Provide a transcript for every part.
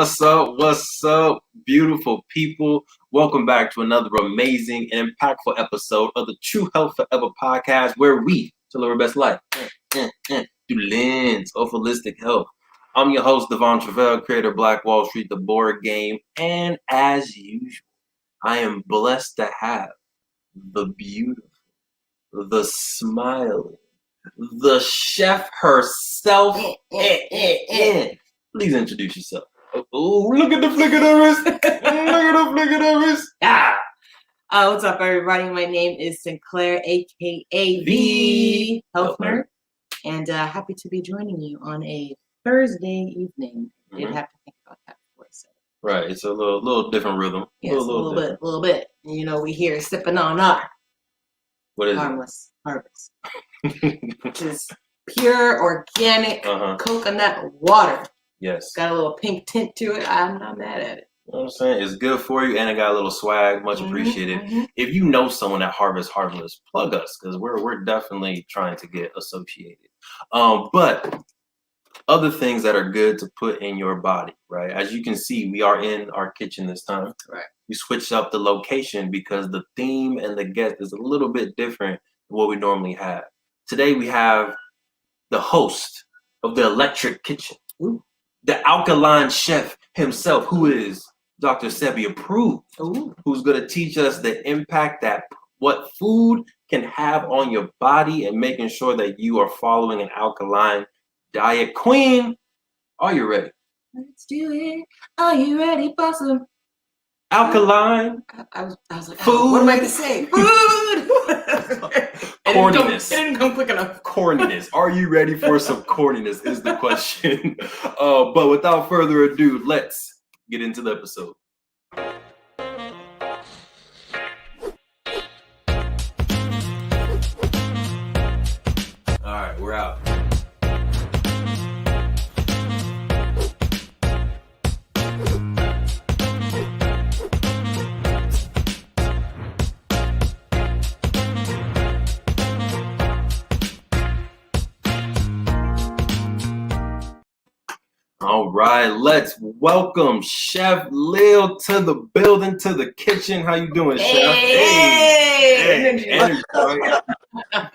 What's up? What's up, beautiful people? Welcome back to another amazing and impactful episode of the True Health Forever podcast, where we to live our best life through the lens of holistic health. I'm your host, Truvel, creator of Black Wall Street, the board game, and as usual, I am blessed to have the beautiful, the smiling, the chef herself. Please introduce yourself. Oh, look at the flick of the wrist. Look at the flick of the wrist. Ah. What's up, everybody? My name is Sinclair, aka the Health Nerd, and happy to be joining you on a Thursday evening. Did have to think about that before I said it. Right, it's a little different rhythm. Yes, a little bit. You know, we here sipping on our harmless harvest, which is pure organic coconut water. Yes. Got a little pink tint to it. I'm not mad at it. You know what I'm saying? It's good for you, and it got a little swag. Much appreciated. If you know someone that harvests harmless, plug us, because we're definitely trying to get associated. But other things that are good to put in your body, right? As you can see, we are in our kitchen this time. Right. We switched up the location because the theme and the guest is a little bit different than what we normally have. Today we have the host of the Electric Kitchen. Ooh. The Alkaline Chef himself, who is Dr. Sebi approved, who's going to teach us the impact that what food can have on your body and making sure that you are following an alkaline diet. Queen, are you ready? Let's do it. Are you ready for some alkaline? I was like, food. What am I going to say? Food. Corniness. It didn't come quick enough. Corniness. Are you ready for some corniness is the question. But without further ado, let's get into the episode. All right, we're out. All right, let's welcome Chef Leel to the building, to the kitchen. How you doing, Chef? Hey.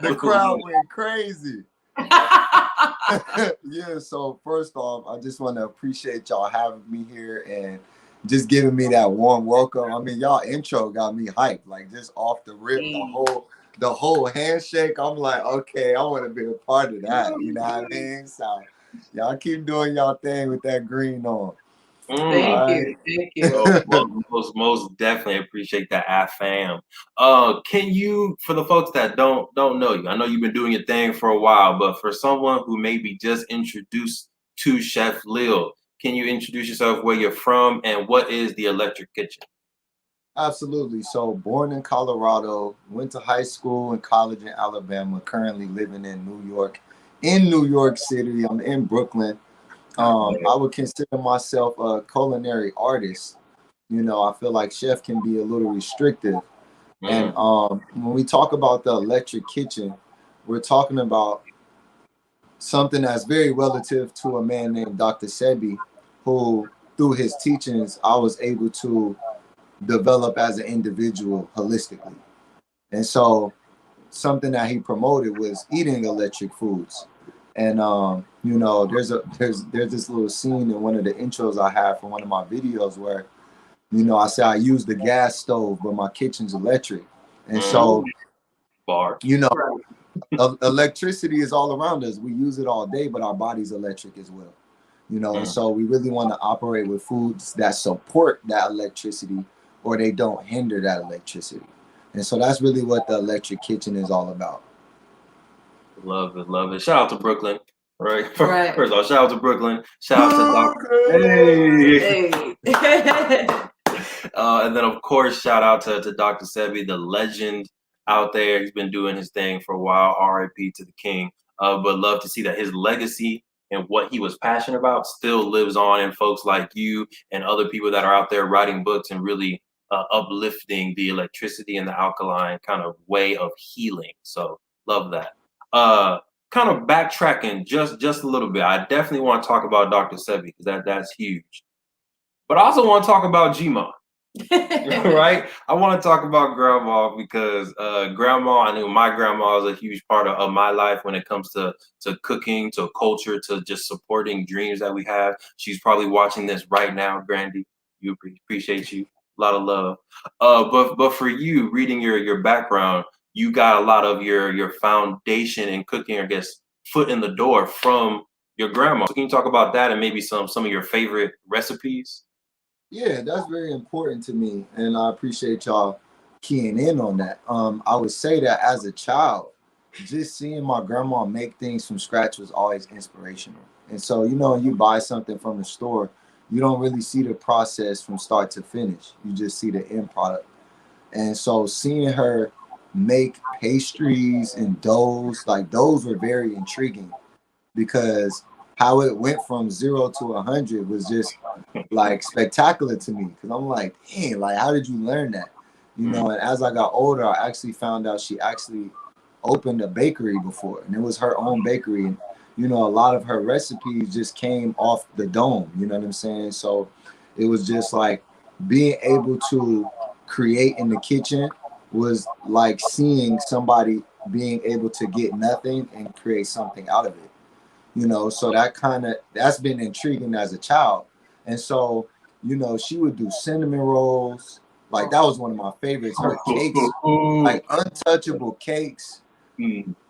The crowd went crazy. Yeah, so first off, I just want to appreciate y'all having me here and just giving me that warm welcome. I mean, y'all intro got me hyped, like just off the rip, the whole handshake. I'm like, okay, I want to be a part of that. You know what I mean? So y'all keep doing y'all thing with that green on. Thank you. Most definitely appreciate that, fam. Can you, for the folks that don't know you, I know you've been doing your thing for a while, but for someone who may be just introduced to Chef Leel, can you introduce yourself, where you're from, and what is the Electric Kitchen? Absolutely. So born in Colorado, went to high school and college in Alabama, currently living in New York City. I'm in Brooklyn. I would consider myself a culinary artist. You know, I feel like chef can be a little restrictive. And when we talk about the Electric Kitchen, we're talking about something that's very relative to a man named Dr. Sebi, who through his teachings, I was able to develop as an individual holistically. And so something that he promoted was eating electric foods. And you know, there's this little scene in one of the intros I have for one of my videos where, you know, I say I use the gas stove, but my kitchen's electric. And so, you know, electricity is all around us. We use it all day, but our body's electric as well. You know, and so we really want to operate with foods that support that electricity, or they don't hinder that electricity. And so that's really what the Electric Kitchen is all about. Love it. Shout out to Brooklyn. Right. First of all, shout out to Brooklyn. Shout out to Dr. Hey. And then, of course, shout out to Dr. Sebi, the legend out there. He's been doing his thing for a while. R.I.P. to the king. But love to see that his legacy and what he was passionate about still lives on in folks like you and other people that are out there writing books and really uplifting the electricity and the alkaline kind of way of healing. So love that. Kind of backtracking just a little bit. I definitely want to talk about Dr. Sebi because that's huge. But I also want to talk about Gma. Right? I want to talk about grandma because grandma, I knew my grandma is a huge part of my life when it comes to cooking, to culture, to just supporting dreams that we have. She's probably watching this right now, Grandy. You appreciate you. A lot of love. But for you, reading your background, you got a lot of your foundation in cooking, I guess, foot in the door from your grandma. So can you talk about that and maybe some of your favorite recipes? Yeah, that's very important to me, and I appreciate y'all keying in on that. I would say that as a child, just seeing my grandma make things from scratch was always inspirational. And so, you buy something from the store, you don't really see the process from start to finish. You just see the end product. And so, seeing her make pastries and doughs, like those were very intriguing because how it went from 0 to 100 was just like spectacular to me, because I'm like, dang, like how did you learn that? And as I got older, I actually found out she actually opened a bakery before, and it was her own bakery. And a lot of her recipes just came off the dome, you know what I'm saying? So it was just like being able to create in the kitchen was like seeing somebody being able to get nothing and create something out of it. So that's been intriguing as a child. And so, she would do cinnamon rolls. Like that was one of my favorites. Her cakes, like untouchable cakes,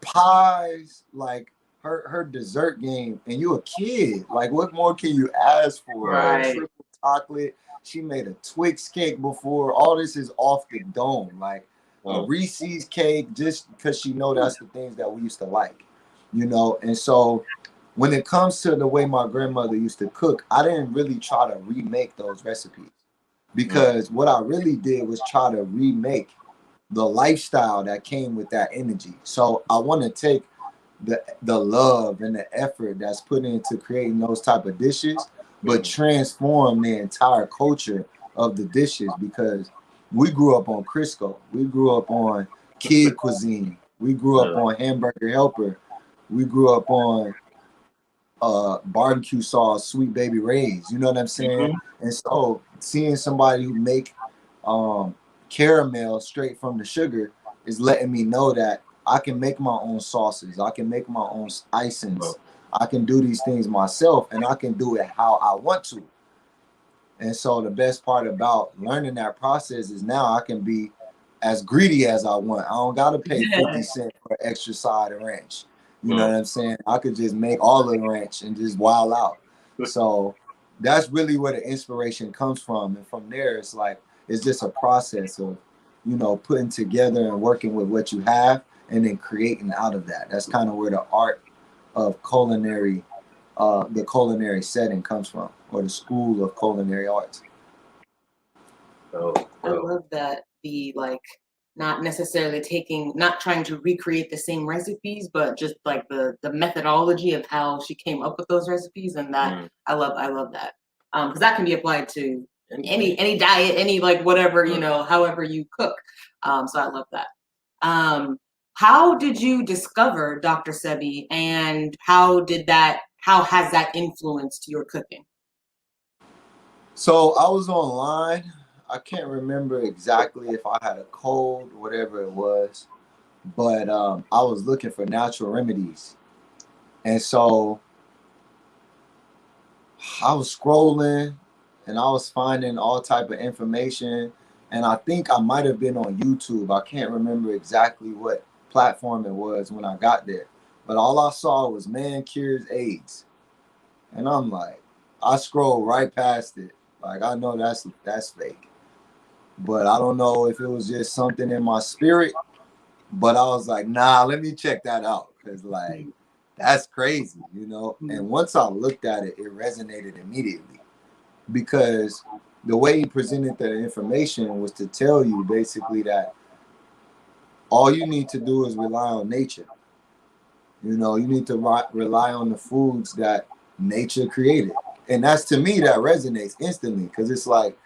pies, like her dessert game. And you a kid. Like what more can you ask for? Right. Triple chocolate. She made a Twix cake before. All this is off the dome. Like a Reese's cake, just because she know that's the things that we used to like. And so when it comes to the way my grandmother used to cook, I didn't really try to remake those recipes, because what I really did was try to remake the lifestyle that came with that energy. So I want to take the love and the effort that's put into creating those type of dishes, but transform the entire culture of the dishes, because we grew up on Crisco. We grew up on kid cuisine. We grew up on Hamburger Helper. We grew up on barbecue sauce, Sweet Baby Ray's, you know what I'm saying? And so seeing somebody who make caramel straight from the sugar is letting me know that I can make my own sauces, I can make my own icings, I can do these things myself, and I can do it how I want to. And so the best part about learning that process is now I can be as greedy as I want. I don't gotta pay 50 cents for an extra side of ranch. You know what I'm saying? I could just make all of the ranch and just wild out. So that's really where the inspiration comes from. And from there, it's like, it's just a process of, putting together and working with what you have and then creating out of that. That's kind of where the art of culinary, the culinary setting comes from, or the school of culinary arts. I love that. Not necessarily not trying to recreate the same recipes, but just like the methodology of how she came up with those recipes. And that I love that. Because that can be applied to any diet, any like whatever, however you cook. So I love that. How did you discover Dr. Sebi, and how has that influenced your cooking? So I was online. I can't remember exactly if I had a cold, whatever it was, but I was looking for natural remedies. And so I was scrolling and I was finding all type of information. And I think I might have been on YouTube. I can't remember exactly what platform it was when I got there. But all I saw was man cures AIDS. And I'm like, I scrolled right past it. Like, I know that's fake. But I don't know if it was just something in my spirit. But I was like, nah, let me check that out. Because, like, that's crazy, And once I looked at it, it resonated immediately. Because the way he presented the information was to tell you basically that all you need to do is rely on nature. You need to rely on the foods that nature created. And that's, to me, that resonates instantly, because it's like,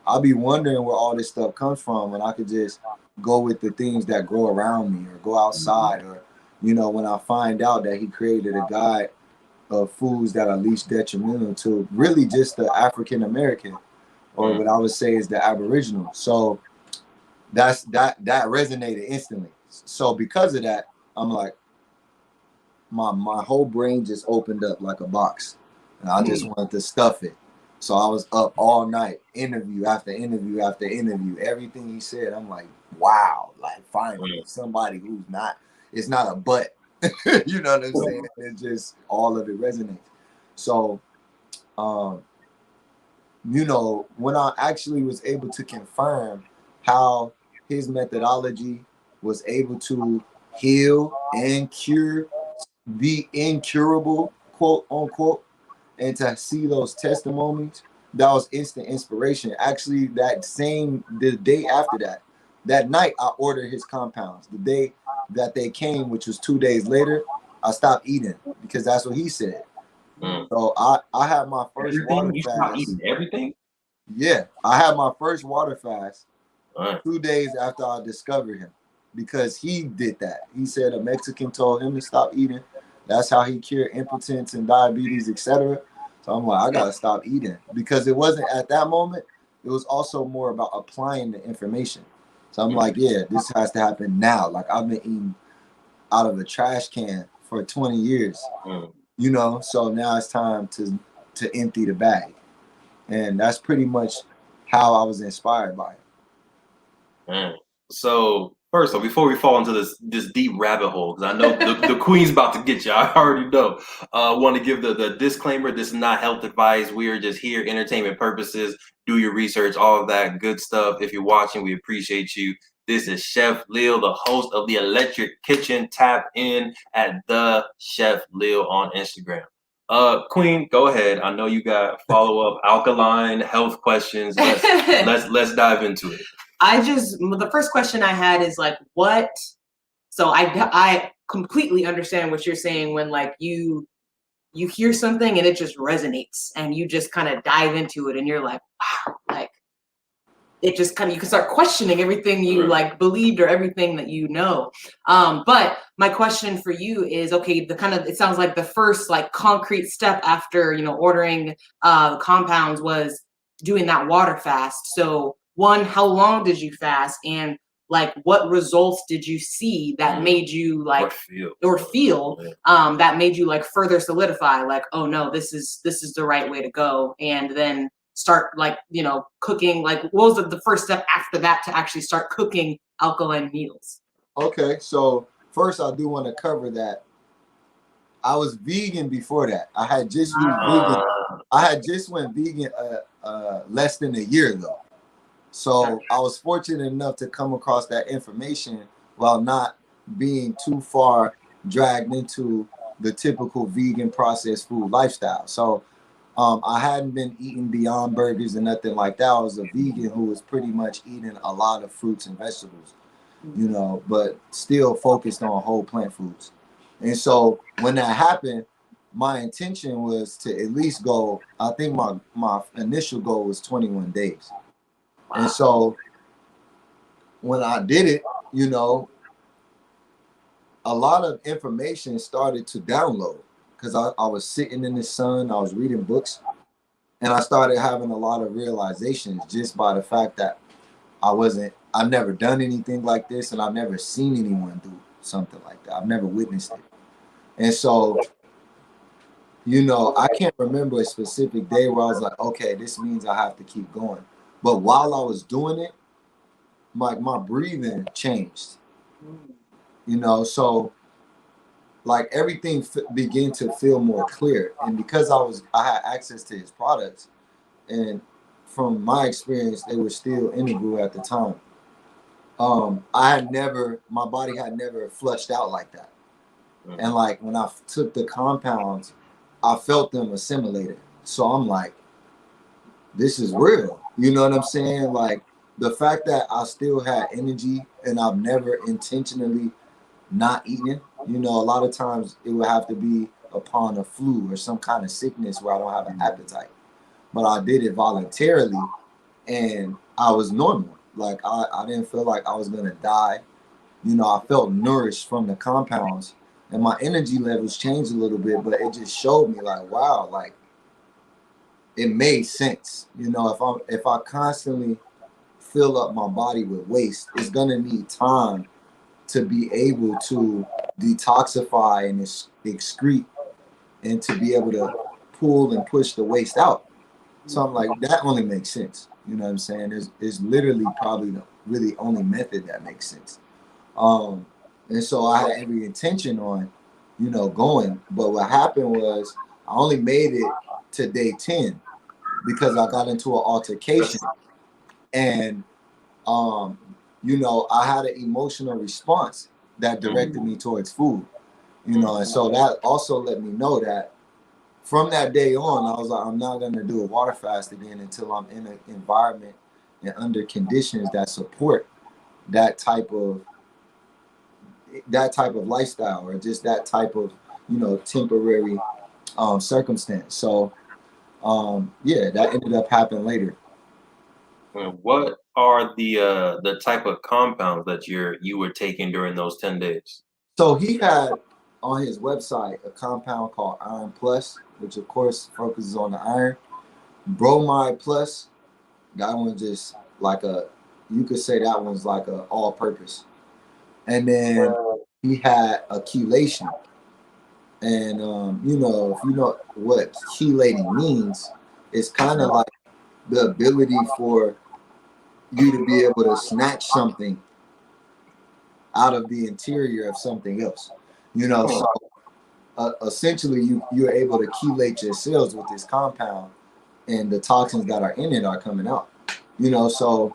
I'll be wondering where all this stuff comes from, and I could just go with the things that grow around me or go outside. Or, when I find out that he created a guide of foods that are least detrimental to really just the African American, or what I would say is the Aboriginal. So that resonated instantly. So because of that, I'm like, my whole brain just opened up like a box, and I just wanted to stuff it. So I was up all night, interview after interview after interview. Everything he said, I'm like, wow, like finally somebody who's not, it's not a butt. You know what I'm saying? It's just all of it resonates. So, you know, when I actually was able to confirm how his methodology was able to heal and cure the incurable, quote unquote, and to see those testimonies, that was instant inspiration. Actually, the day after that night, I ordered his compounds. The day that they came, which was 2 days later, I stopped eating because that's what he said. So I had my first water fast. Stopped eating everything? Yeah, I had my first water fast 2 days after I discovered him, because he did that. He said a Mexican told him to stop eating. That's how he cured impotence and diabetes, etc. So I'm like, I gotta stop eating, because it wasn't at that moment. It was also more about applying the information. So I'm like, yeah, this has to happen now. Like, I've been eating out of a trash can for 20 years, you know. So now it's time to empty the bag, and that's pretty much how I was inspired by it. So first of all, before we fall into this deep rabbit hole, because I know the queen's about to get you, I already know. Want to give the disclaimer: this is not health advice. We are just here, entertainment purposes. Do your research, all of that good stuff. If you're watching, we appreciate you. This is Chef Leel, the host of the Electric Kitchen. Tap in at the Chef Leel on Instagram. Queen, go ahead. I know you got follow-up alkaline health questions. Let's dive into it. The first question I had is like, what? So I completely understand what you're saying when like you hear something and it just resonates and you just kind of dive into it and you're like, wow, like it just kind of, you can start questioning everything you like believed or everything that you know. But my question for you is, okay, it sounds like the first like concrete step after, you know, ordering compounds was doing that water fast. So one, how long did you fast? And like, what results did you see that made you like, or feel that made you like further solidify, like, oh no, this is the right way to go. And then start like, you know, cooking. Like, what was the first step after that to actually start cooking alkaline meals? Okay, so first I do want to cover that I was vegan before that. I had just used vegan. I had just went vegan less than a year ago. So I was fortunate enough to come across that information while not being too far dragged into the typical vegan processed food lifestyle. So I hadn't been eating Beyond Burgers and nothing like that. I was a vegan who was pretty much eating a lot of fruits and vegetables, you know, but still focused on whole plant foods. And so when that happened, my intention was to at least go, I think my initial goal was 21 days. And so when I did it, you know, a lot of information started to download, because I was sitting in the sun, I was reading books, and I started having a lot of realizations just by the fact that I've never done anything like this, and I've never seen anyone do something like that. I've never witnessed it. And so, you know, I can't remember a specific day where I was like, okay, this means I have to keep going. But while I was doing it, my breathing changed, you know, so like everything began to feel more clear. And because I had access to his products, and from my experience, they were still integral at the time. My body had never flushed out like that. And like when I took the compounds, I felt them assimilated. So I'm like, this is real. You know what I'm saying? Like the fact that I still had energy and I've never intentionally not eating, you know, a lot of times it would have to be upon a flu or some kind of sickness where I don't have an appetite. But I did it voluntarily and I was normal. Like I didn't feel like I was gonna die. You know, I felt nourished from the compounds and my energy levels changed a little bit, but it just showed me like, wow, like it made sense. You know, if I constantly fill up my body with waste, it's gonna need time to be able to detoxify and excrete and to be able to pull and push the waste out. So I'm like, that only makes sense. You know what I'm saying? It's literally probably the really only method that makes sense. And so I had every intention on, you know, going. But what happened was I only made it to day 10 because I got into an altercation. And, you know, I had an emotional response that directed me towards food, you know. And so that also let me know that from that day on, I was like, I'm not going to do a water fast again until I'm in an environment and under conditions that support that type of lifestyle, or just that type of, you know, temporary circumstance. So yeah, that ended up happening later. And what are the type of compounds that you were taking during those 10 days? So he had on his website a compound called Iron Plus, which of course focuses on the iron. Bromide Plus, that one just like you could say that one's like a all-purpose. And then he had a chelation. And you know, if you know what chelating means, it's kind of like the ability for you to be able to snatch something out of the interior of something else. You know, so essentially you're able to chelate your cells with this compound, and the toxins that are in it are coming out. You know, so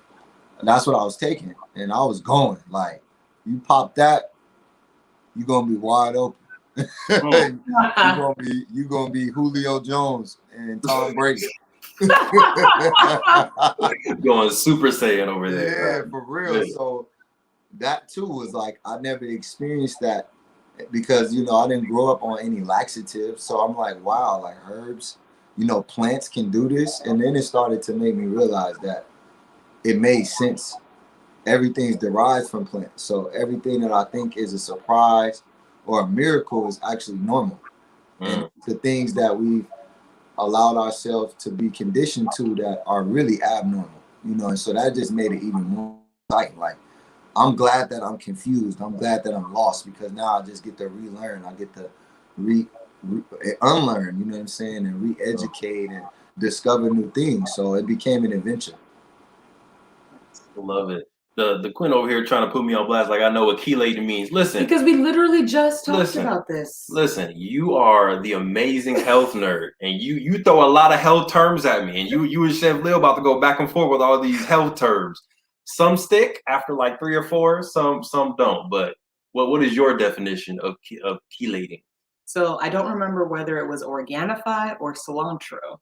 that's what I was taking, and I was going like, you pop that, you're gonna be wide open. You're gonna be Julio Jones and Tom Brady. Going Super Saiyan over there. Yeah, for real. Yeah. So that too was like, I never experienced that because, you know, I didn't grow up on any laxatives. So I'm like, wow, like herbs, you know, plants can do this. And then it started to make me realize that it made sense. Everything's derived from plants. So everything that I think is a surprise or a miracle is actually normal. And the things that we've allowed ourselves to be conditioned to that are really abnormal, you know. And so that just made it even more exciting. Like, I'm glad that I'm confused. I'm glad that I'm lost, because now I just get to relearn. I get to unlearn, you know what I'm saying, and re-educate and discover new things. So it became an adventure. Love it. The Quinn over here trying to put me on blast like I know what chelating means. Listen, because we literally just talked about this. Listen, you are the amazing health nerd, and you throw a lot of health terms at me, and you and Chef Leel about to go back and forth with all these health terms. Some stick after like 3 or 4, some don't. But what is your definition of chelating? So I don't remember whether it was Organifi or cilantro,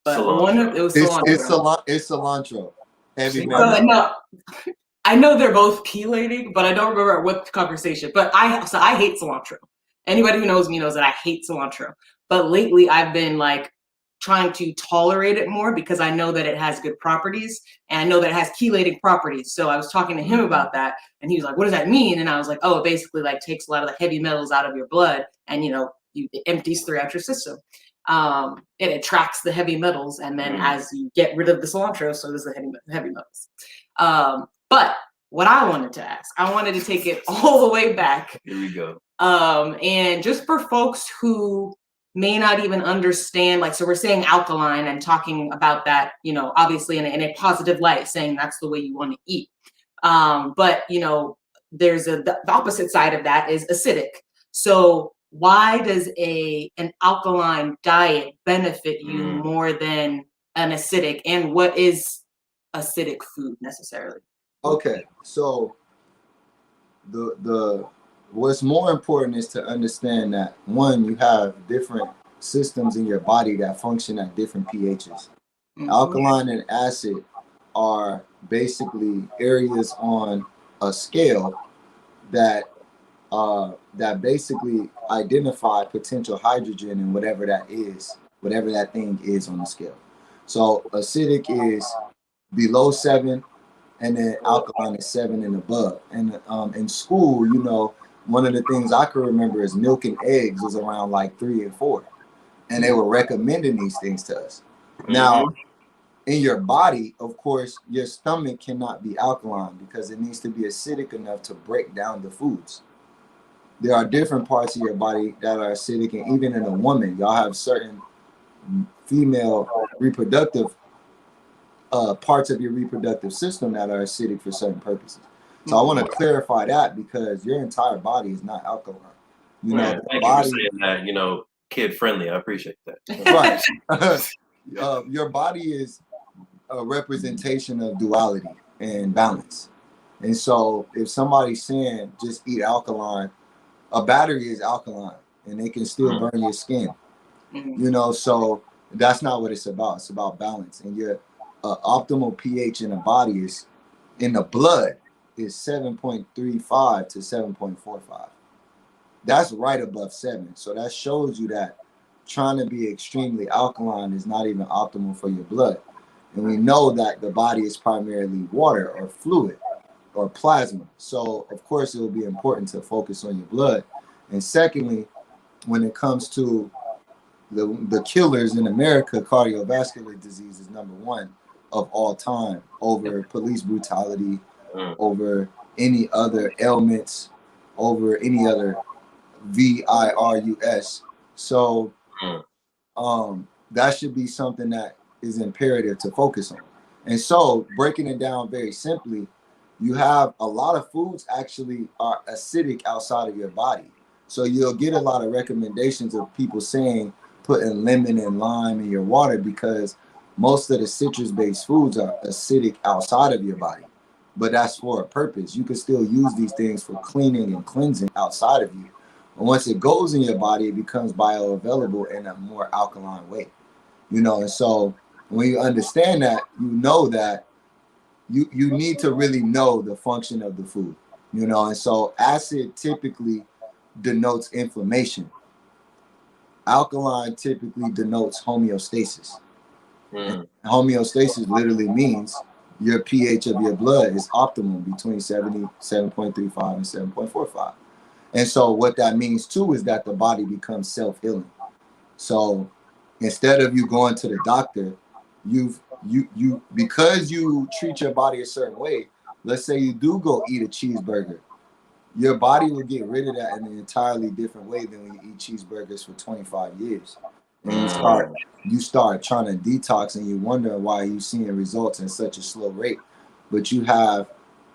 but cilantro. It was cilantro. It's cilantro. No, I know they're both chelating, but I don't remember what conversation. But I hate cilantro. Anybody who knows me knows that I hate cilantro. But lately I've been like trying to tolerate it more because I know that it has good properties, and I know that it has chelating properties. So I was talking to him about that, and he was like, what does that mean? And I was like, oh, it basically like takes a lot of the heavy metals out of your blood, and, you know, it empties throughout your system. It attracts the heavy metals, and then as you get rid of the cilantro, so does the heavy metals. But what I wanted to ask, I wanted to take it all the way back. Here we go. And just for folks who may not even understand, like, so we're saying alkaline and talking about that, you know, obviously in a positive light, saying that's the way you want to eat. But, you know, there's the opposite side of that is acidic. So why does an alkaline diet benefit you more than an acidic, and what is acidic food necessarily? Okay, so the what's more important is to understand that, one, you have different systems in your body that function at different pHs. Alkaline and acid are basically areas on a scale that basically identify potential hydrogen in whatever that thing is on the scale. So acidic is below 7, and then alkaline is 7 and above. And in school, you know, one of the things I can remember is milk and eggs was around like 3 and 4, and they were recommending these things to us. Now, in your body, of course, your stomach cannot be alkaline because it needs to be acidic enough to break down the foods. There are different parts of your body that are acidic, and even in a woman, y'all have certain female reproductive parts of your reproductive system that are acidic for certain purposes. So I want to clarify that because your entire body is not alkaline. You know, Thank body, you for saying that, kid friendly. I appreciate that. Right. Your body is a representation of duality and balance. And so if somebody's saying just eat alkaline, a battery is alkaline and they can still burn your skin. So that's not what it's about. It's about balance. And your optimal pH in the body is, in the blood, is 7.35 to 7.45. That's right above 7. So that shows you that trying to be extremely alkaline is not even optimal for your blood. And we know that the body is primarily water or fluid or plasma. So, of course, it will be important to focus on your blood. And secondly, when it comes to the killers in America, cardiovascular disease is number one of all time over police brutality, over any other ailments, over any other virus. So that should be something that is imperative to focus on. And so breaking it down very simply, you have a lot of foods actually are acidic outside of your body. So you'll get a lot of recommendations of people saying putting lemon and lime in your water because most of the citrus-based foods are acidic outside of your body. But that's for a purpose. You can still use these things for cleaning and cleansing outside of you. And once it goes in your body, it becomes bioavailable in a more alkaline way. And so when you understand that, that you need to really know the function of the food, and so acid typically denotes inflammation. Alkaline typically denotes homeostasis. Homeostasis literally means your pH of your blood is optimal between 7.35 and 7.45. And so what that means too is that the body becomes self-healing. So instead of you going to the doctor, you because you treat your body a certain way, let's say you do go eat a cheeseburger, your body will get rid of that in an entirely different way than when you eat cheeseburgers for 25 years. And you start trying to detox and you wonder why you're seeing results in such a slow rate. But you have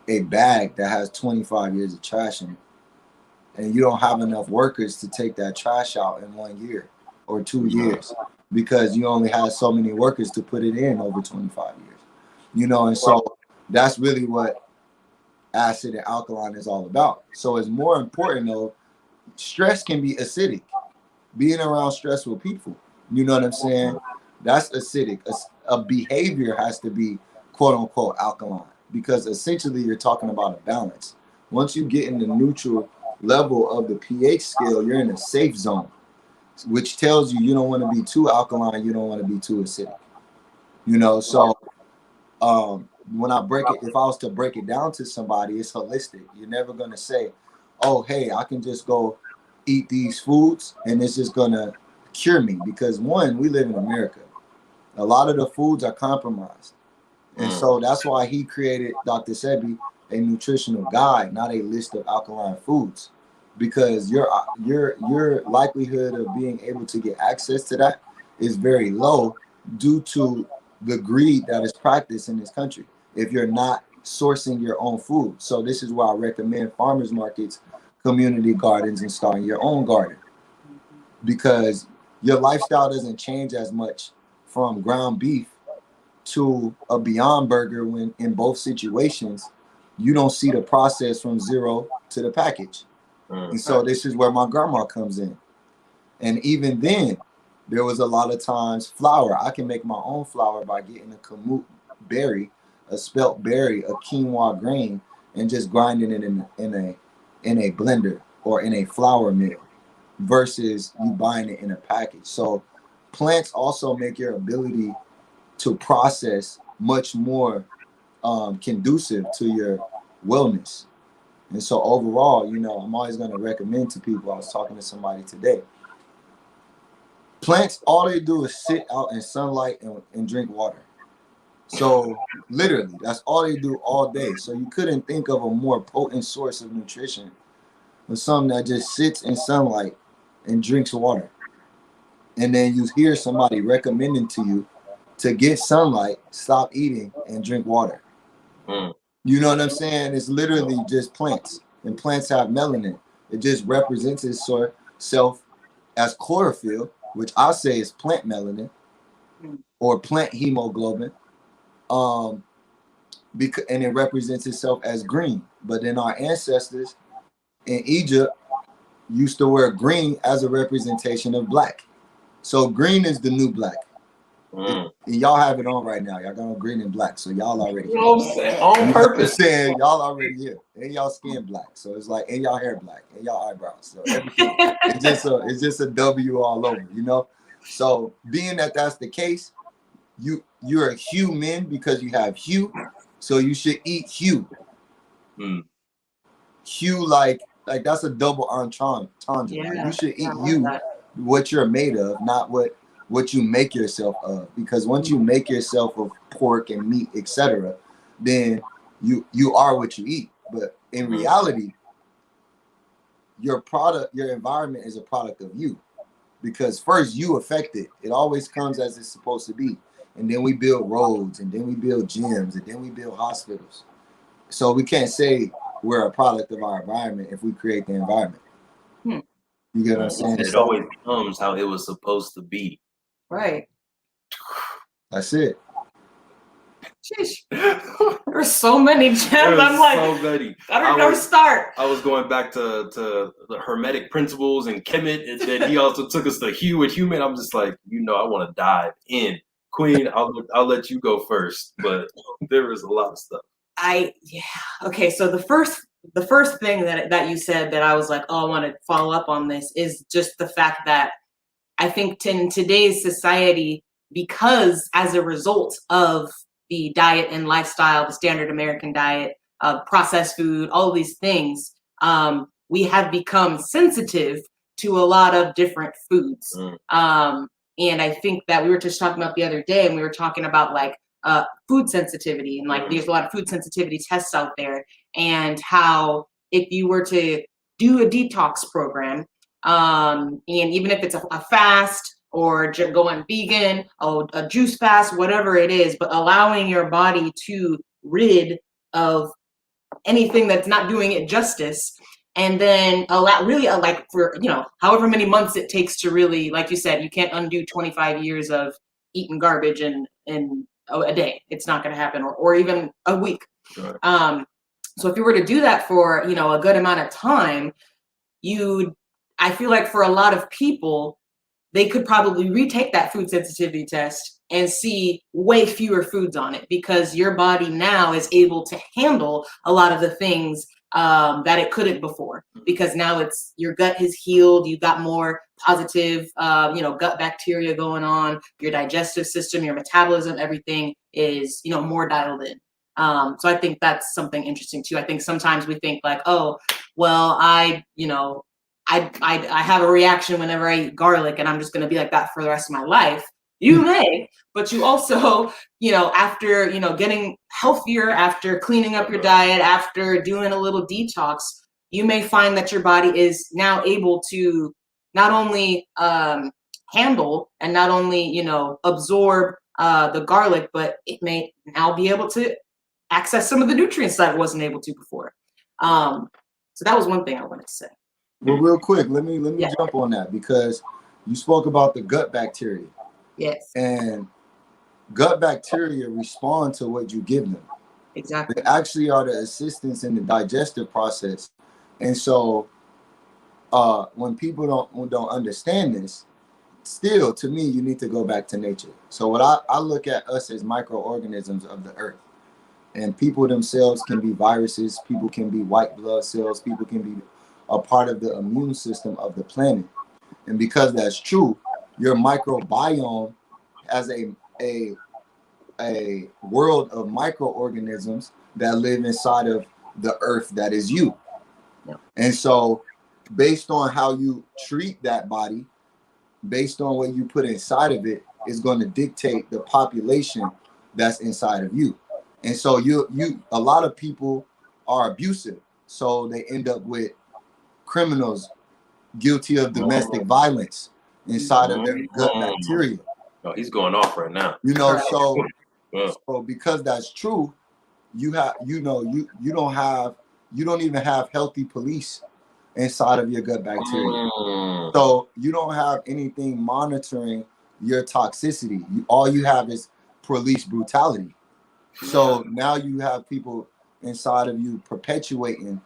a bag that has 25 years of trash in it. And you don't have enough workers to take that trash out in 1 year or 2 years because you only have so many workers to put it in over 25 years. And so that's really what acid and alkaline is all about. So it's more important though, stress can be acidic. Being around stressful people, you know what I'm saying? That's acidic. A behavior has to be quote unquote alkaline because essentially you're talking about a balance. Once you get in the neutral level of the pH scale, you're in a safe zone, which tells you don't want to be too alkaline, you don't want to be too acidic. So when I if I was to break it down to somebody, it's holistic. You're never going to say, oh, hey, I can just go eat these foods and it's just going to cure me. Because one, we live in America. A lot of the foods are compromised. And so that's why he created, Dr. Sebi, a nutritional guide, not a list of alkaline foods, because your likelihood of being able to get access to that is very low due to the greed that is practiced in this country if you're not sourcing your own food. So this is why I recommend farmers markets, community gardens, and starting your own garden, because your lifestyle doesn't change as much from ground beef to a Beyond Burger when in both situations you don't see the process from zero to the package. And so this is where my grandma comes in. And even then, there was a lot of times flour. I can make my own flour by getting a kamut berry, a spelt berry, a quinoa grain, and just grinding it in a blender or in a flour mill versus you buying it in a package. So plants also make your ability to process much more conducive to your wellness. And so overall, I'm always going to recommend to people. I was talking to somebody today. Plants, all they do is sit out in sunlight and drink water. So literally, that's all they do all day. So you couldn't think of a more potent source of nutrition than something that just sits in sunlight and drinks water. And then you hear somebody recommending to you to get sunlight, stop eating, and drink water. Mm. You know what I'm saying? It's literally just plants, and plants have melanin. It just represents itself as chlorophyll, which I say is plant melanin or plant hemoglobin. And it represents itself as green. But then our ancestors in Egypt used to wear green as a representation of black. So green is the new black. And y'all have it on right now. Y'all got on green and black, so y'all already here. You know what I'm saying? On purpose. Saying y'all already here, and y'all skin black, so it's like, and y'all hair black, and y'all eyebrows. So everything, it's just a W all over, you know. So being that that's the case, you're a human because you have hue, so you should eat hue. Hue like that's a double entendre. Yeah, like you should eat you, what you're made of, not what you make yourself of. Because once you make yourself of pork and meat, etc., then you are what you eat. But in reality, your environment is a product of you. Because first you affect it. It always comes as it's supposed to be. And then we build roads, and then we build gyms, and then we build hospitals. So we can't say we're a product of our environment if we create the environment. You get what I'm saying? It always becomes how it was supposed to be. Right. That's it. Sheesh. There's so many gems. I'm like, so many. I don't know where to start. I was going back to the Hermetic principles and Kemet, and then he also took us to hue and human. I'm just like, I want to dive in. Queen, I'll let you go first, but there is a lot of stuff. Okay, so the first thing that you said that I was like, oh, I want to follow up on this is just the fact that I think in today's society, because as a result of the diet and lifestyle, the standard American diet, processed food, all of these things, we have become sensitive to a lot of different foods. And I think that we were just talking about the other day, and we were talking about like food sensitivity, and like there's a lot of food sensitivity tests out there, and how if you were to do a detox program, and even if it's a fast or going vegan, a juice fast, whatever it is, but allowing your body to rid of anything that's not doing it justice, and then like for however many months it takes to really, like you said, you can't undo 25 years of eating garbage in a day. It's not going to happen, or even a week. Sure. So if you were to do that for a good amount of time, I feel like for a lot of people, they could probably retake that food sensitivity test and see way fewer foods on it, because your body now is able to handle a lot of the things that it couldn't before, because now your gut is healed. You've got more positive, gut bacteria going on. Your digestive system, your metabolism, everything is, more dialed in. So I think that's something interesting too. I think sometimes we think like, oh, well, I have a reaction whenever I eat garlic, and I'm just going to be like that for the rest of my life. You may, but you also, after, getting healthier, after cleaning up your diet, after doing a little detox, you may find that your body is now able to not only handle and not only, absorb the garlic, but it may now be able to access some of the nutrients that it wasn't able to before. So that was one thing I wanted to say. Well, real quick, let me jump on that, because you spoke about the gut bacteria. Yes. And gut bacteria respond to what you give them. Exactly. They actually are the assistants in the digestive process. And so when people don't understand this, still, to me, you need to go back to nature. So what I look at us as microorganisms of the earth. And people themselves can be viruses, people can be white blood cells, people can be a part of the immune system of the planet. And because that's true, your microbiome has a world of microorganisms that live inside of the earth that is you. Yeah. And so based on how you treat that body, based on what you put inside of it, is going to dictate the population that's inside of you. And so a lot of people are abusive, so they end up with criminals guilty of domestic violence inside of their gut bacteria. Oh, he's going off right now. You know, so because that's true, you don't even have healthy police inside of your gut bacteria. So you don't have anything monitoring your toxicity. All you have is police brutality. So now you have people inside of you perpetuating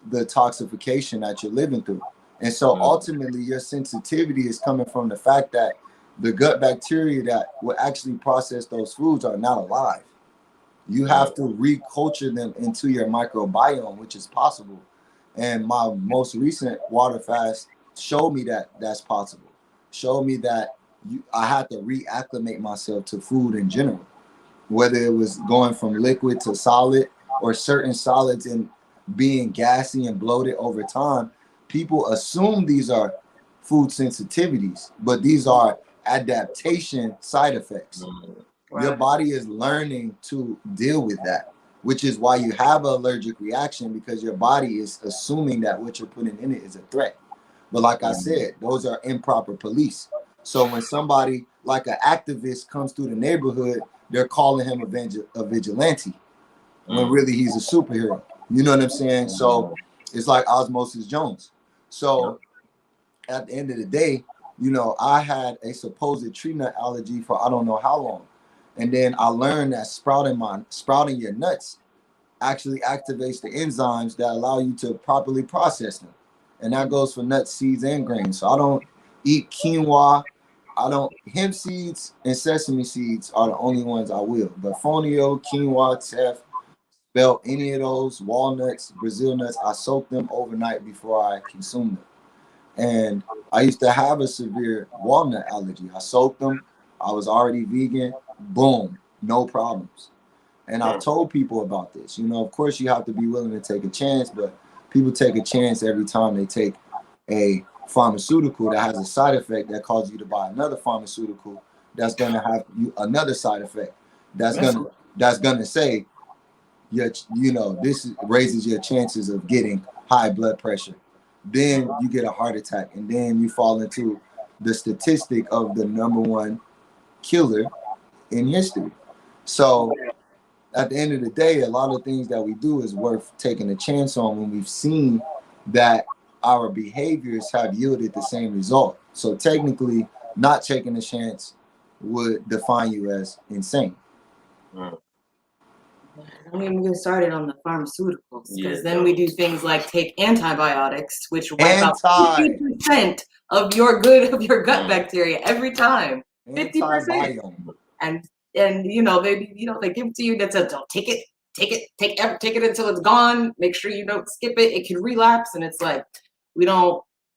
the toxification that you're living through. And so ultimately your sensitivity is coming from the fact that the gut bacteria that will actually process those foods are not alive. You have to reculture them into your microbiome, which is possible. And my most recent water fast showed me that that's possible. Showed me that I had to reacclimate myself to food in general, whether it was going from liquid to solid or certain solids and being gassy and bloated over time. People assume these are food sensitivities, but these are adaptation side effects. Right. Your body is learning to deal with that, which is why you have an allergic reaction, because your body is assuming that what you're putting in it is a threat. But like I said, those are improper police. So when somebody like an activist comes through the neighborhood, they're calling him a vigilante when really he's a superhero. You know what I'm saying? So it's like Osmosis Jones. So at the end of the day, you know, I had a supposed tree nut allergy for I don't know how long. And then I learned that sprouting your nuts actually activates the enzymes that allow you to properly process them. And that goes for nuts, seeds, and grains. So I don't eat quinoa. Hemp seeds and sesame seeds are the only ones I will. But fonio, quinoa, teff, spelt, any of those, walnuts, Brazil nuts, I soak them overnight before I consume them. And I used to have a severe walnut allergy. I soaked them. I was already vegan. Boom, no problems. And I've told people about this. You know, of course, you have to be willing to take a chance, but people take a chance every time they take a pharmaceutical that has a side effect that causes you to buy another pharmaceutical that's going to have you another side effect that's going to say, this raises your chances of getting high blood pressure. Then you get a heart attack, and then you fall into the statistic of the #1 killer in history. So at the end of the day, a lot of things that we do is worth taking a chance on when we've seen that our behaviors have yielded the same result. So technically, not taking a chance would define you as insane. Don't even get started on the pharmaceuticals, because then we do things like take antibiotics, which wipe out 50% of your gut bacteria every time. 50%. And they give it to you that says, "Don't take it until it's gone. Make sure you don't skip it. It can relapse." And it's like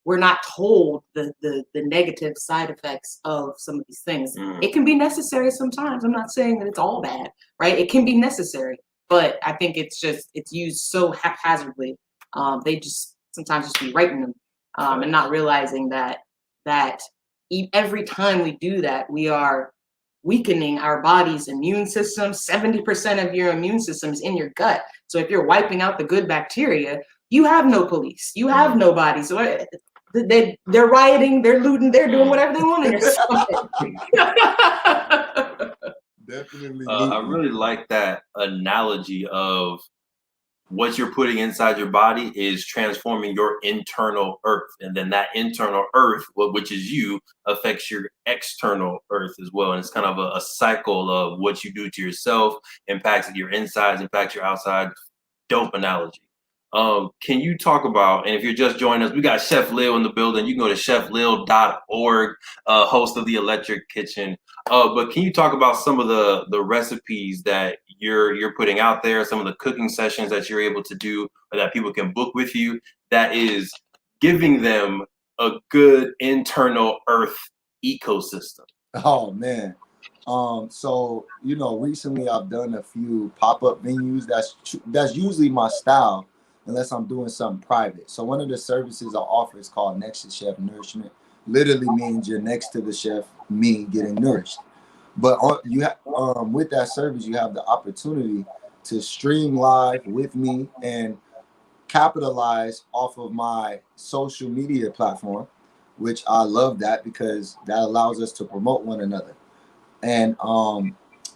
we're not told the negative side effects of some of these things. It can be necessary sometimes. I'm not saying that it's all bad, right? It can be necessary, but I think it's used so haphazardly. They just sometimes just be writing them and not realizing that every time we do that, we are weakening our body's immune system. 70% of your immune system is in your gut. So if you're wiping out the good bacteria, you have no police, you have nobody. So they're rioting, they're looting, they're doing whatever they want in your stomach. Definitely. I really like that analogy of what you're putting inside your body is transforming your internal earth. And then that internal earth, which is you, affects your external earth as well. And it's kind of a cycle of what you do to yourself, impacts your insides, impacts your outside. Dope analogy. Can you talk about, and if you're just joining us, we got Chef Leel in the building. You can go to chefleel.org, host of the Electric Kitchen. But can you talk about some of the recipes that you're putting out there, some of the cooking sessions that you're able to do, or that people can book with you, that is giving them a good internal earth ecosystem? Oh man. So recently I've done a few pop-up venues. That's usually my style, unless I'm doing something private. So one of the services I offer is called Nexus Chef Nourishment. literally means you're next to the chef, me getting nourished. But with that service, you have the opportunity to stream live with me and capitalize off of my social media platform, which I love that because that allows us to promote one another. And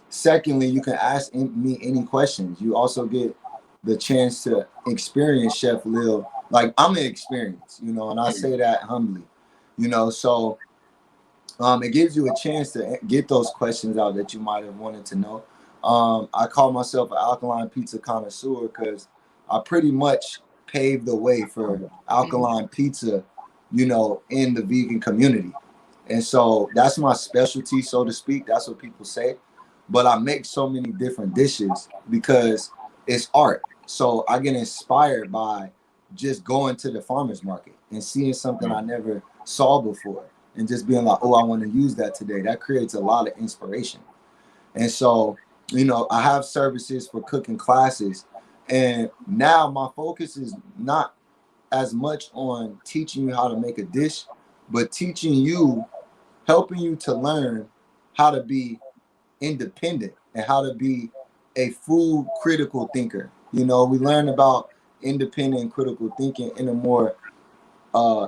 secondly, you can ask me any questions. You also get the chance to experience Chef Leel. Like, I'm an experience, and I say that humbly, so it gives you a chance to get those questions out that you might have wanted to know. I call myself an alkaline pizza connoisseur because I pretty much paved the way for alkaline pizza, in the vegan community. And so that's my specialty, so to speak. That's what people say. But I make so many different dishes because it's art. So I get inspired by just going to the farmer's market and seeing something I never saw before and just being like, oh, I want to use that today. That creates a lot of inspiration. And so, I have services for cooking classes. And now my focus is not as much on teaching you how to make a dish, but helping you to learn how to be independent and how to be a food critical thinker. We learn about independent and critical thinking in a more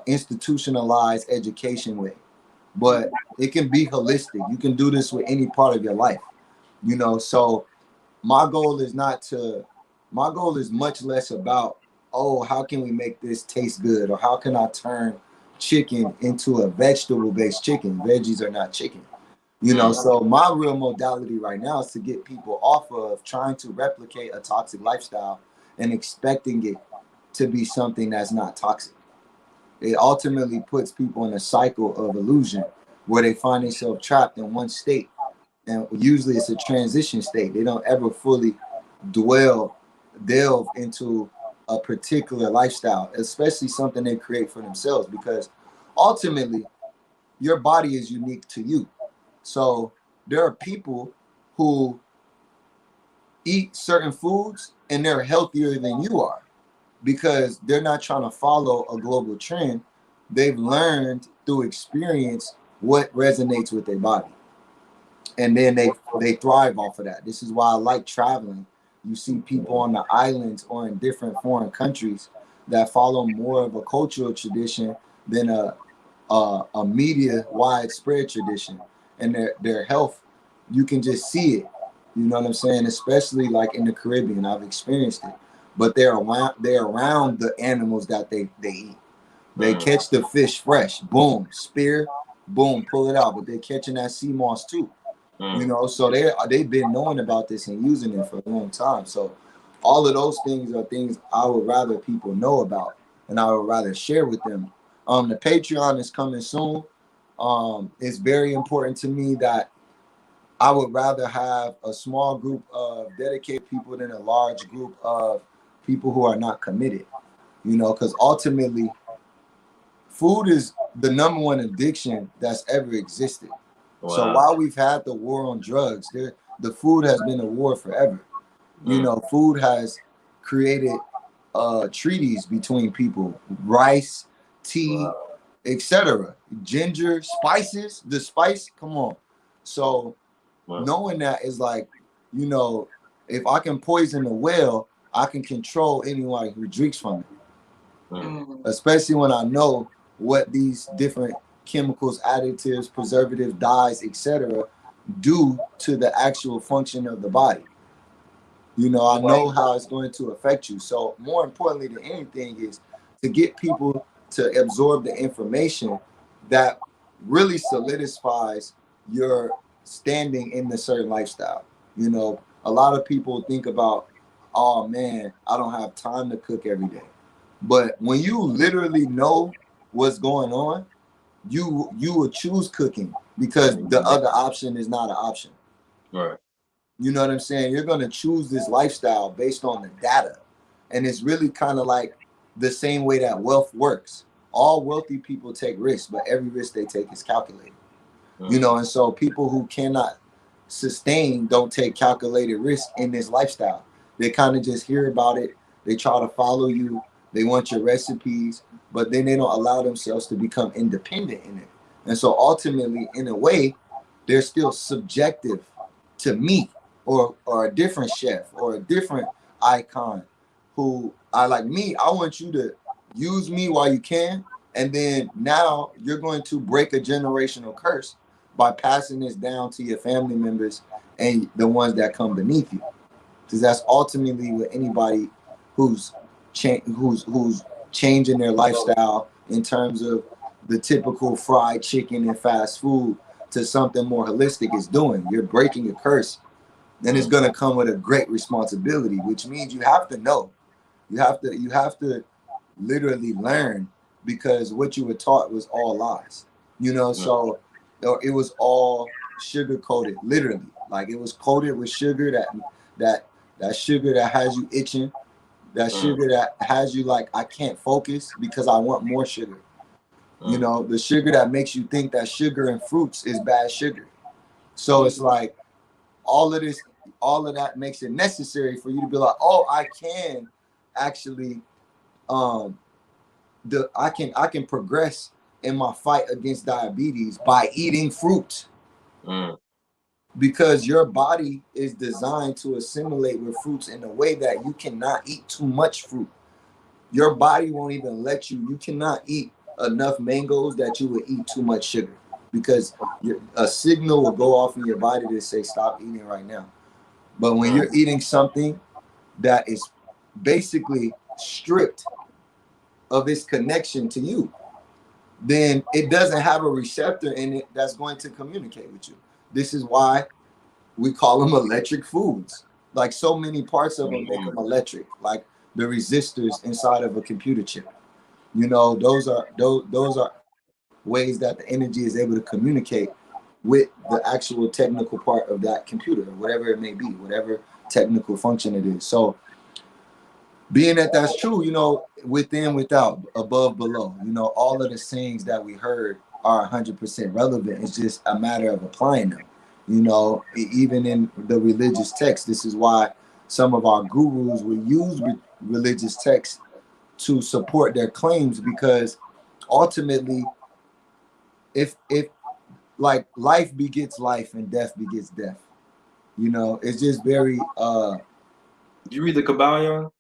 institutionalized education way, but it can be holistic. You can do this with any part of your life, so my goal is much less about, oh, how can we make this taste good, or how can I turn chicken into a vegetable based chicken. Veggies are not chicken, so my real modality right now is to get people off of trying to replicate a toxic lifestyle and expecting it to be something that's not toxic. It ultimately puts people in a cycle of illusion where they find themselves trapped in one state. And usually it's a transition state. They don't ever fully delve into a particular lifestyle, especially something they create for themselves, because ultimately your body is unique to you. So there are people who eat certain foods and they're healthier than you are because they're not trying to follow a global trend. They've learned through experience what resonates with their body. And then they thrive off of that. This is why I like traveling. You see people on the islands or in different foreign countries that follow more of a cultural tradition than a media widespread tradition. And their health, you can just see it. You know what I'm saying? Especially like in the Caribbean, I've experienced it. But they're around the animals that they eat. They catch the fish fresh, boom, spear, boom, pull it out. But they're catching that sea moss too. So they've been knowing about this and using it for a long time. So all of those things are things I would rather people know about and I would rather share with them. The Patreon is coming soon. It's very important to me that I would rather have a small group of dedicated people than a large group of people who are not committed, because ultimately food is the number one addiction that's ever existed. Wow. So while we've had the war on drugs, the food has been a war forever. Food has created treaties between people, rice, tea, etc. Ginger, spices, the spice, come on. So knowing that is like, if I can poison a well, I can control anyone who drinks from it. Especially when I know what these different chemicals, additives, preservatives, dyes, etc. do to the actual function of the body. I know how it's going to affect you. So more importantly than anything is to get people to absorb the information that really solidifies your standing in the certain lifestyle. A lot of people think about, oh man, I don't have time to cook every day. But when you literally know what's going on, you will choose cooking because the other option is not an option. Right. You know what I'm saying? You're going to choose this lifestyle based on the data. And it's really kind of like the same way that wealth works. All wealthy people take risks, but every risk they take is calculated. And so people who cannot sustain don't take calculated risks in this lifestyle. They kind of just hear about it. They try to follow you. They want your recipes, but then they don't allow themselves to become independent in it. And so ultimately, in a way, they're still subjective to me or a different chef or a different icon who I like me. I want you to use me while you can. And then now you're going to break a generational curse by passing this down to your family members and the ones that come beneath you. Because that's ultimately what anybody who's changing their lifestyle in terms of the typical fried chicken and fast food to something more holistic is doing. You're breaking a curse, and it's going to come with a great responsibility, which means you have to know. You have to literally learn, because what you were taught was all lies. So it was all sugar coated, literally. Like, it was coated with sugar that sugar that has you itching, that sugar that has you like, I can't focus because I want more sugar. The sugar that makes you think that sugar and fruits is bad sugar. So it's like all of that makes it necessary for you to be like, oh, I can actually I can progress in my fight against diabetes by eating fruit. Because your body is designed to assimilate with fruits in a way that you cannot eat too much fruit. Your body won't even let you. You cannot eat enough mangoes that you would eat too much sugar, because a signal will go off in your body to say stop eating right now. But when you're eating something that is basically stripped of its connection to you, then it doesn't have a receptor in it that's going to communicate with you. This is why we call them electric foods. Like, so many parts of them make them electric, like the resistors inside of a computer chip. Those are ways that the energy is able to communicate with the actual technical part of that computer, whatever it may be, whatever technical function it is. So being that that's true, within, without, above, below, all of the sayings that we heard are 100% relevant. It's just a matter of applying them. Even in the religious text, this is why some of our gurus will use religious texts to support their claims, because ultimately, if like life begets life and death begets death, it's just very Did you read the Kabbalion?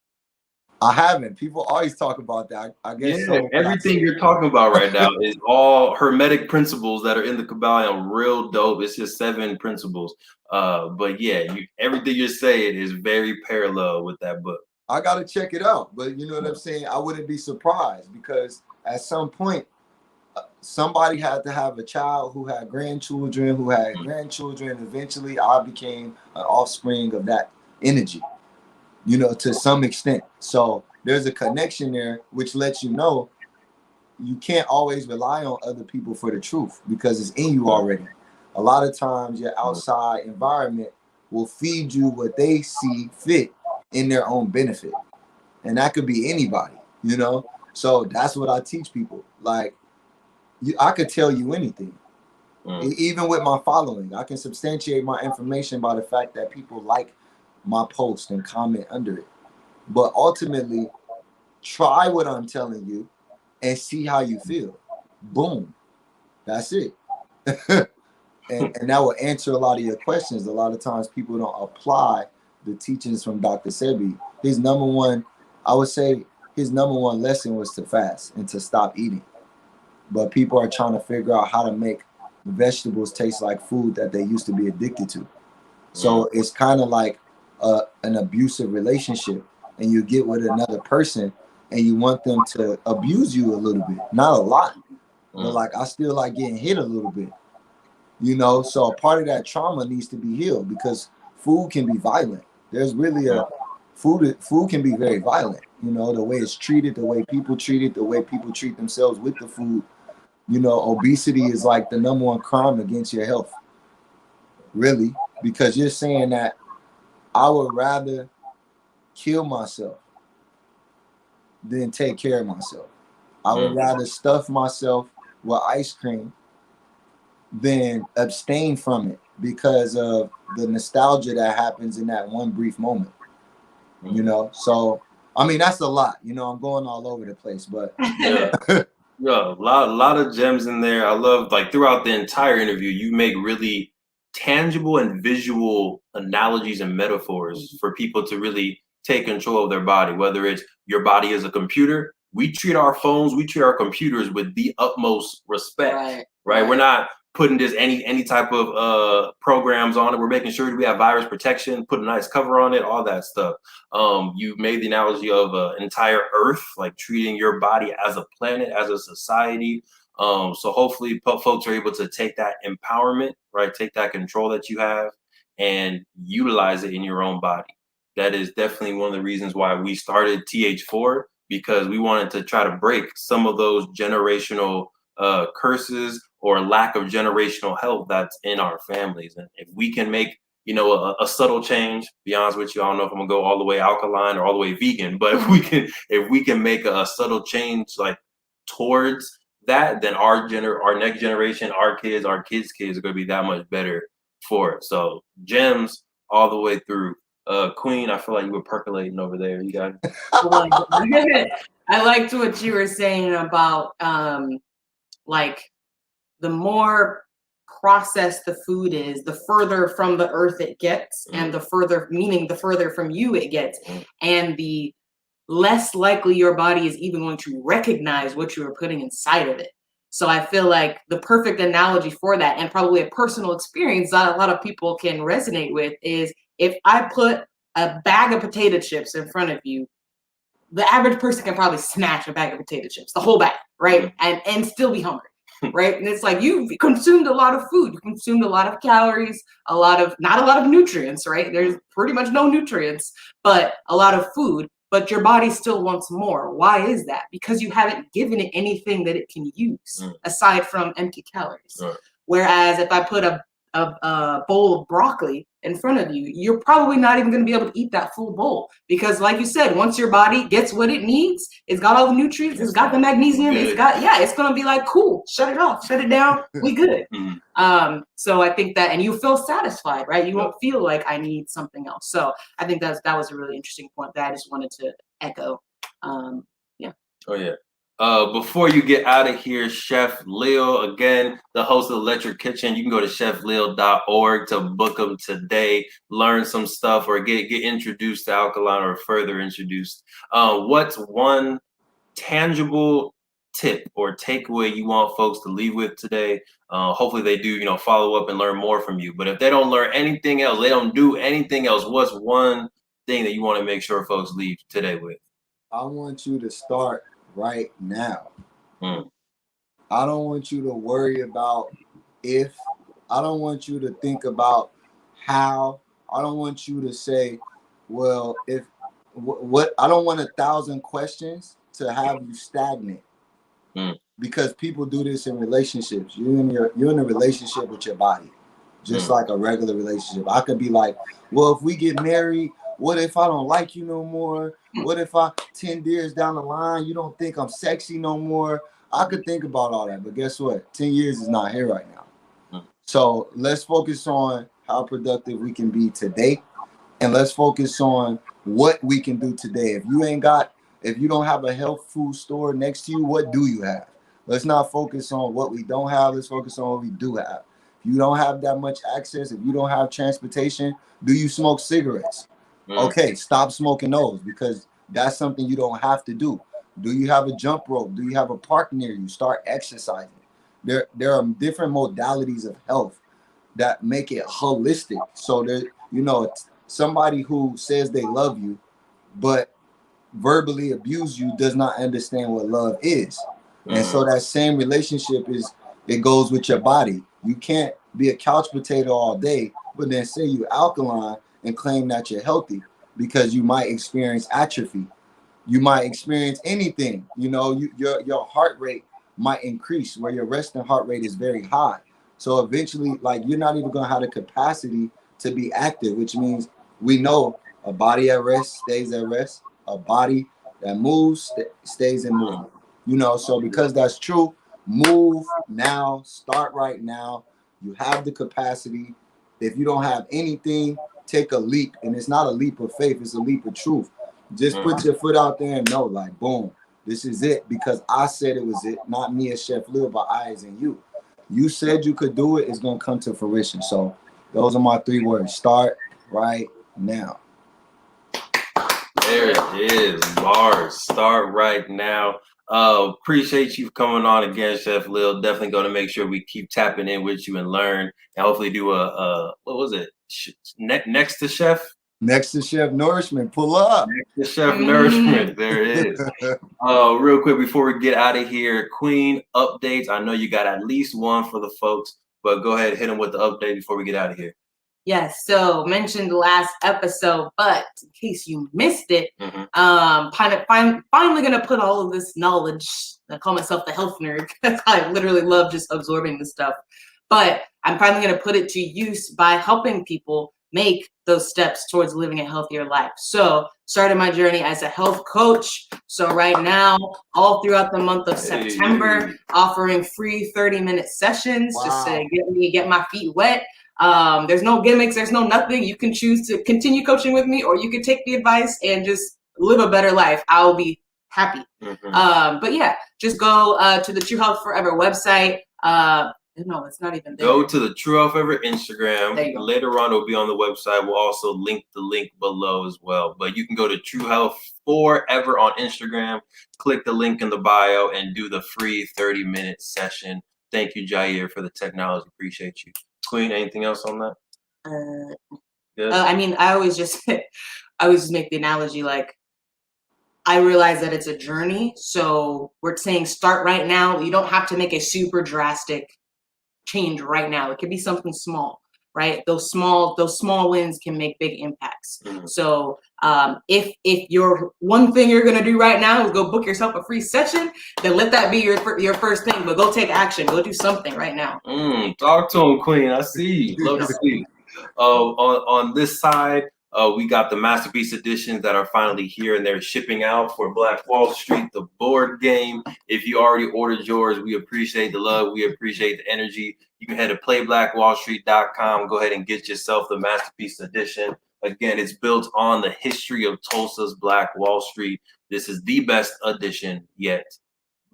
I haven't. People always talk about that. I guess so. Everything you're talking about right now is all hermetic principles that are in the Kabbalion. Real dope. It's just 7 principles. But yeah, everything you're saying is very parallel with that book. I gotta check it out. But you know what I'm saying? I wouldn't be surprised, because at some point somebody had to have a child who had grandchildren, who had grandchildren. Eventually I became an offspring of that energy, to some extent. So there's a connection there, which lets you know you can't always rely on other people for the truth, because it's in you already. A lot of times your outside environment will feed you what they see fit in their own benefit. And that could be anybody, So that's what I teach people. Like, I could tell you anything. Even with my following, I can substantiate my information by the fact that people like my post and comment under it. But ultimately, try what I'm telling you and see how you feel. Boom. That's it. and that will answer a lot of your questions. A lot of times people don't apply the teachings from Dr. Sebi. His number one lesson was to fast and to stop eating. But people are trying to figure out how to make vegetables taste like food that they used to be addicted to. So it's kind of like an abusive relationship, and you get with another person and you want them to abuse you a little bit, not a lot, but like, I still like getting hit a little bit, So a part of that trauma needs to be healed, because food can be violent. There's really food can be very violent, the way it's treated, the way people treat it, the way people treat themselves with the food. Obesity is like the number one crime against your health, really, because you're saying that I would rather kill myself than take care of myself. I would rather stuff myself with ice cream than abstain from it, because of the nostalgia that happens in that one brief moment. So I mean, that's a lot. You know, I'm going all over the place, but Yeah. Yeah, a lot of gems in there. I love, like, throughout the entire interview, you make really tangible and visual analogies and metaphors for people to really take control of their body. Whether it's your body is a computer, we treat our phones, we treat our computers with the utmost respect. Right? We're not putting this any type of programs on it. We're making sure we have virus protection, put a nice cover on it, all that stuff. You made the analogy of an entire Earth, like treating your body as a planet, as a society. So hopefully folks are able to take that empowerment, right? Take that control that you have and utilize it in your own body. That is definitely one of the reasons why we started TH4, because we wanted to try to break some of those generational curses or lack of generational health that's in our families. And if we can make, you know, a subtle change, be honest with you, I don't know if I'm gonna go all the way alkaline or all the way vegan, but if we can make a subtle change like towards that, then our next generation, our kids' kids are gonna be that much better for it. So gems all the way through. Queen, I feel like you were percolating over there. You got it. I liked what you were saying about like the more processed the food is, the further from the earth it gets, and the further from you it gets, and the less likely your body is even going to recognize what you are putting inside of it. So I feel like the perfect analogy for that, and probably a personal experience that a lot of people can resonate with, is if I put a bag of potato chips in front of you, the average person can probably smash a bag of potato chips, the whole bag, right? And still be hungry, right? And it's like you've consumed a lot of food, you consumed a lot of calories, not a lot of nutrients, right? There's pretty much no nutrients, but a lot of food, but your body still wants more. Why is that? Because you haven't given it anything that it can use aside from empty calories. Whereas if I put a bowl of broccoli in front of you, you're probably not even going to be able to eat that full bowl, because like you said, once your body gets what it needs, it's got all the nutrients, it's got the magnesium, it's going to be like, cool, shut it off, shut it down, we good. So I think that, and you feel satisfied, right? You won't feel like I need something else. So I think that was a really interesting point that I just wanted to echo. Oh yeah. Before you get out of here, Chef Leel, again, the host of Electric Kitchen. You can go to chefleel.org to book them today, learn some stuff, or get introduced to Alkaline or further introduced. What's one tangible tip or takeaway you want folks to leave with today? Hopefully they do, follow up and learn more from you. But if they don't learn anything else, they don't do anything else, what's one thing that you want to make sure folks leave today with? I want you to start right now. I don't want you to worry about if. I don't want you to think about how. I don't want you to say, well, if what. I don't want 1,000 questions to have you stagnant, because people do this in relationships. You're in a relationship with your body, just like a regular relationship. I could be like, well, if we get married, what if I don't like you no more? What if 10 years down the line, you don't think I'm sexy no more? I could think about all that, but guess what? 10 years is not here right now. So let's focus on how productive we can be today. And let's focus on what we can do today. If you don't have a health food store next to you, what do you have? Let's not focus on what we don't have. Let's focus on what we do have. If you don't have that much access, if you don't have transportation, do you smoke cigarettes? Okay, stop smoking those, because that's something you don't have to do. Do you have a jump rope? Do you have a park near you? Start exercising. There are different modalities of health that make it holistic. So there, somebody who says they love you, but verbally abuse you, does not understand what love is. And so that same relationship it goes with your body. You can't be a couch potato all day, but then say you're alkaline and claim that you're healthy, because you might experience atrophy. You might experience anything. Your heart rate might increase where your resting heart rate is very high. So eventually, like, you're not even going to have the capacity to be active, which means we know a body at rest stays at rest. A body that moves stays in movement. So because that's true, move now, start right now. You have the capacity. If you don't have anything, take a leap. And it's not a leap of faith, it's a leap of truth. Just put your foot out there and know, like, boom, this is it. Because I said it was it, not me as Chef Leel, but I as in you. You said you could do it, it's going to come to fruition. So those are my 3 words. Start right now. There it is, bars. Start right now. Appreciate you coming on again, Chef Leel. Definitely going to make sure we keep tapping in with you and learn, and hopefully do a what was it? Next to Chef. Next to Chef Nourishment. Pull up. Next to Chef Nourishment. There it is. Real quick before we get out of here, Queen updates. I know you got at least one for the folks, but go ahead, hit them with the update before we get out of here. Yes, so mentioned last episode, but in case you missed it, finally gonna put all of this knowledge. I call myself the health nerd because I literally love just absorbing this stuff. But I'm finally gonna put it to use by helping people make those steps towards living a healthier life. So started my journey as a health coach. So right now, all throughout the month of September, offering free 30-minute sessions just to get my feet wet. There's no gimmicks, there's no nothing. You can choose to continue coaching with me, or you can take the advice and just live a better life. I'll be happy. But yeah, just go to the True Health Forever website. No, it's not even there. Go to the True Health Forever Instagram. Later on, it'll be on the website. We'll also link the link below as well. But you can go to True Health Forever on Instagram, click the link in the bio, and do the free 30-minute session. Thank you, Jair, for the technology. Appreciate you. Queen, anything else on that? I mean, I always just make the analogy, like, I realize that it's a journey. So we're saying start right now. You don't have to make a super drastic change right now. It could be something small, right? Those small wins can make big impacts. So if your one thing you're gonna do right now is go book yourself a free session, then let that be your first thing. But go take action. Go do something right now. Talk to him, Queen. I see. Love to see. On this side, we got the Masterpiece editions that are finally here, and they're shipping out for Black Wall Street, the board game. If you already ordered yours, we appreciate the love. We appreciate the energy. You can head to playblackwallstreet.com. Go ahead and get yourself the Masterpiece edition. Again, it's built on the history of Tulsa's Black Wall Street. This is the best edition yet,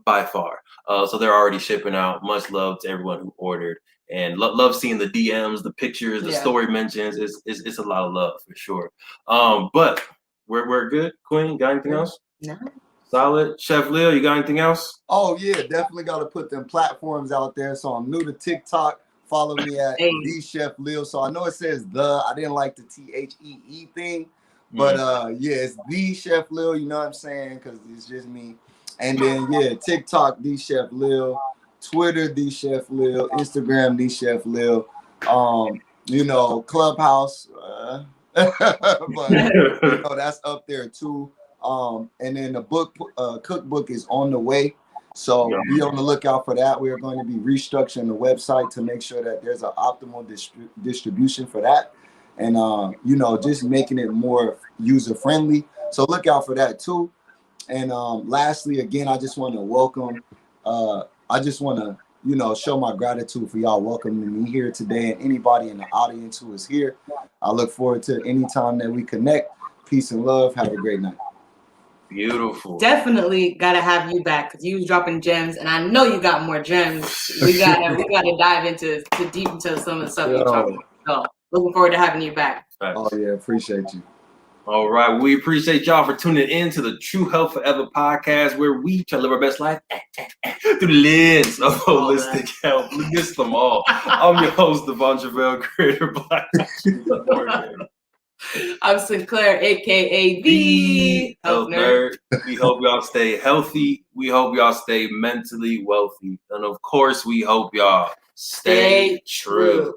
by far. So they're already shipping out. Much love to everyone who ordered. And love seeing the DMs, the pictures, the story mentions. It's a lot of love for sure. But we're good. Queen, got anything else? No. Solid. Chef Leel, you got anything else? Oh yeah, definitely got to put them platforms out there. So I'm new to TikTok. Follow me at the Chef Leel. So I know it says the. I didn't like the THEE thing, but yeah, it's the Chef Leel. You know what I'm saying? Because it's just me. And then TikTok the Chef Leel. Twitter, the Chef Leel, Instagram, the Chef Leel, Clubhouse, but that's up there too. And then the cookbook is on the way, so be on the lookout for that. We are going to be restructuring the website to make sure that there's an optimal distribution for that, and just making it more user friendly. So look out for that too. And lastly, again, I just want to welcome. I just want to, show my gratitude for y'all welcoming me here today, and anybody in the audience who is here. I look forward to any time that we connect. Peace and love. Have a great night. Beautiful. Definitely got to have you back because you was dropping gems, and I know you got more gems. We got to dive deep into some of the stuff you're talking about. So looking forward to having you back. Oh yeah, appreciate you. All right, we appreciate y'all for tuning in to the True Health Forever podcast, where we try to live our best life through the lens of holistic health. We miss them all. I'm your host, Devon Truvel, creator of Black. I'm Sinclair, aka the Health Nerd. We hope y'all stay healthy. We hope y'all stay mentally wealthy, and of course, we hope y'all stay true.